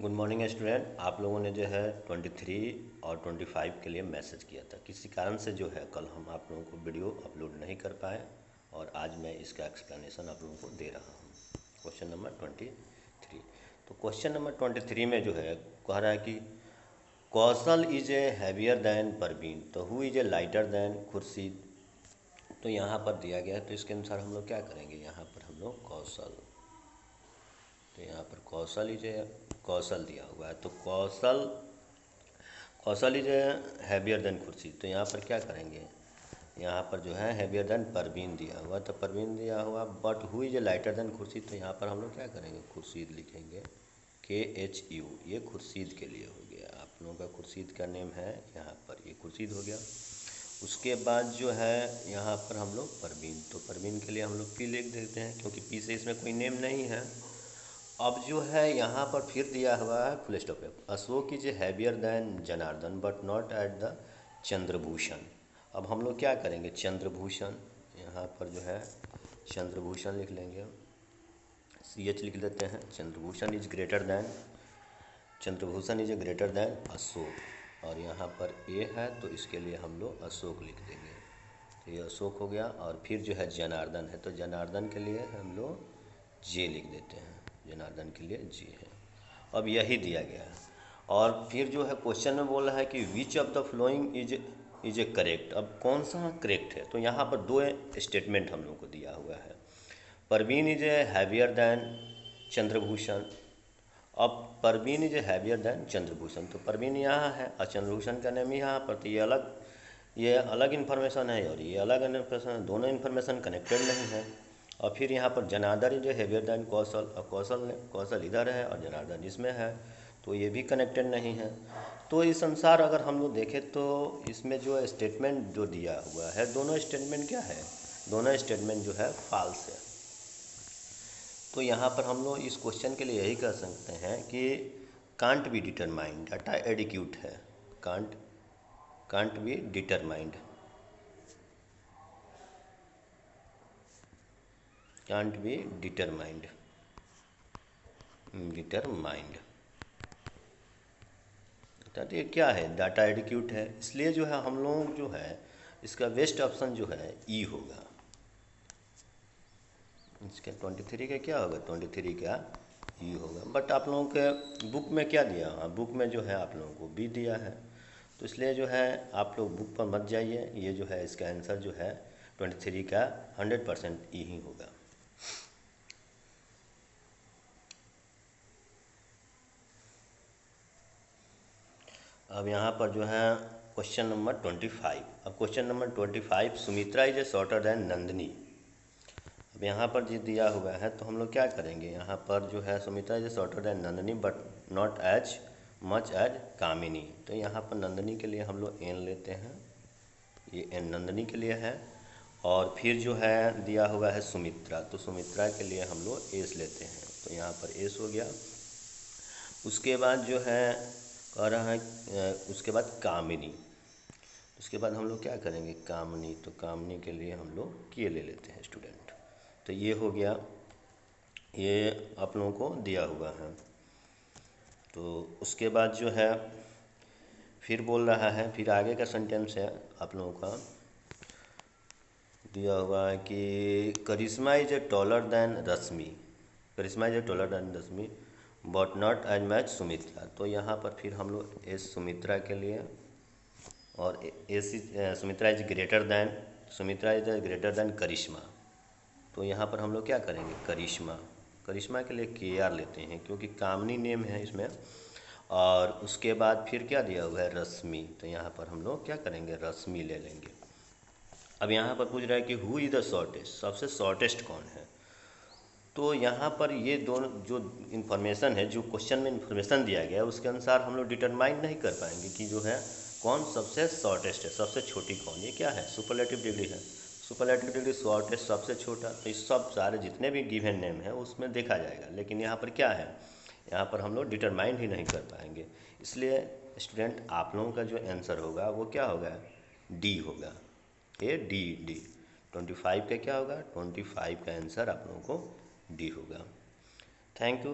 Good morning student. आप लोगों ने जो है 23 और 25 के लिए मैसेज किया था। किसी कारण से जो है कल हम आप लोगों को वीडियो अपलोड नहीं कर पाए और आज मैं इसका एक्सप्लेनेशन आप लोगों को दे रहा हूँ। Question number 23। तो क्वेश्चन नंबर 23 में जो है कह रहा है कि Kaushal is a heavier than Parveen, तो who is a lighter than Khurshid. तो यहाँ पर दिया गया है, तो इसके अनुसार हम लोग क्या करेंगे, यहाँ पर हम लोग कौशल, तो यहाँ पर कौशल इज ए कौशल दिया हुआ है, तो Kaushal is a heavier than Khurshid. तो यहाँ पर क्या करेंगे, यहाँ पर जो है हैवियर देन परवीन दिया हुआ, तो परवीन दिया हुआ, but who is a lighter than Khurshid. तो यहाँ पर हम लोग क्या करेंगे, खुर्शीद लिखेंगे, KHU, ये खुर्शीद के लिए हो गया। आप लोगों का खुर्शीद का नेम है, यहाँ पर ये खुर्शीद हो गया। उसके बाद जो है यहाँ पर हम लोग परवीन, तो परवीन के लिए हम लोग P लिख देते हैं, क्योंकि P से इसमें कोई नेम नहीं है। अब जो है यहाँ पर फिर दिया हुआ है फुल स्टॉप पे, Ashok is heavier than Janardan but not at the Chandrabhushan. अब हम लोग क्या करेंगे, चंद्रभूषण, यहाँ पर जो है चंद्रभूषण लिख लेंगे, CH लिख देते हैं। Chandrabhushan is greater then, Chandrabhushan is greater then Ashok, और यहाँ पर A है तो इसके लिए हम लोग अशोक लिख देंगे, तो ये अशोक हो गया। और फिर जो है जनार्दन है, तो जनार्दन के लिए हम लोग J लिख देते हैं, जनार्दन के लिए J है। अब यही दिया गया है। और फिर जो है क्वेश्चन में बोल रहा है कि which of the following is A correct. अब कौन सा करेक्ट है, तो यहाँ पर दो स्टेटमेंट हम लोग को दिया हुआ है। Parveen is a heavier than Chandrabhushan. अब Parveen is a heavier than Chandrabhushan, तो परवीन यहाँ है और चंद्रभूषण का नाम यहाँ पर, तो ये अलग इन्फॉर्मेशन है और ये अलग इन्फॉर्मेशन है, दोनों इन्फॉर्मेशन कनेक्टेड नहीं है। और फिर यहाँ पर Janardan is a heavier than Kaushal, और कौशल इधर है और जनार्दन इसमें है, तो ये भी कनेक्टेड नहीं है। तो इस अनुसार अगर हम लोग देखें तो इसमें जो स्टेटमेंट जो दिया हुआ है, दोनों स्टेटमेंट क्या है, दोनों स्टेटमेंट जो है फॉल्स है। तो यहाँ पर हम लोग इस क्वेश्चन के लिए यही कह सकते हैं कि can't be determined, data adequate है, can't be determined, can't be determined, तो ये क्या है, डाटा एडिक्यूट है, इसलिए जो है हम लोग जो है इसका बेस्ट ऑप्शन जो है E होगा। इसका 23 का क्या होगा, 23 का E होगा। बट आप लोगों के बुक में क्या दिया, हाँ बुक में जो है आप लोगों को B दिया है, तो इसलिए जो है आप लोग बुक पर मत जाइए, ये जो है इसका आंसर जो है 23 का 100% E ही होगा। अब यहाँ पर जो है क्वेश्चन नंबर 25। अब question number 25, Sumitra is a shorter than Nandini. अब यहाँ पर जो दिया हुआ है तो हम लोग क्या करेंगे, यहाँ पर जो है Sumitra is a shorter than Nandini but not as much as Kamini. तो यहाँ पर नंदिनी के लिए हम लोग N लेते हैं, ये N नंदिनी के लिए है। और फिर जो है दिया हुआ है सुमित्रा, तो सुमित्रा के लिए हम लोग S लेते हैं, तो यहाँ पर S हो गया। उसके बाद जो है कह रहा है उसके बाद कामिनी, उसके बाद हम लोग क्या करेंगे, कामनी, तो कामनी के लिए हम लोग K ले लेते हैं स्टूडेंट। तो ये हो गया, ये आप लोगों को दिया हुआ है। तो उसके बाद जो है फिर बोल रहा है, फिर आगे का सेंटेंस है आप लोगों का दिया हुआ है कि Karishma is a taller than Rashmi, Karishma is a taller than Rashmi but not as much Sumitra. तो यहाँ पर फिर हम लोग S सुमित्रा के लिए, और Sumitra is greater than, Sumitra is greater than Karishma. तो यहाँ पर हम लोग क्या करेंगे, करिश्मा, करिश्मा के लिए KR लेते हैं क्योंकि कामनी नेम है इसमें। और उसके बाद फिर क्या दिया हुआ है, रश्मि, तो यहाँ पर हम लोग क्या करेंगे, रश्मि ले लेंगे। अब यहाँ पर पूछ रहा है कि हु इज़ द शॉर्टेस्ट, सबसे शॉर्टेस्ट कौन है। तो यहाँ पर ये दोनों जो इन्फॉर्मेशन है, जो क्वेश्चन में इन्फॉर्मेशन दिया गया है उसके अनुसार हम लोग डिटरमाइन नहीं कर पाएंगे कि जो है कौन सबसे शॉर्टेस्ट है, सबसे छोटी कौन। ये क्या है, सुपरलेटिव डिग्री है, सुपरलेटिव डिग्री शॉर्टेस्ट सबसे छोटा, तो इस सब सारे जितने भी गिवन नेम है उसमें देखा जाएगा। लेकिन यहाँ पर क्या है, यहाँ पर हम लोग डिटरमाइन ही नहीं कर पाएंगे। इसलिए स्टूडेंट आप लोगों का जो आंसर होगा वो क्या होगा, D होगा, D। 25 का क्या होगा, 25 का आंसर आप लोगों को D होगा। Thank you.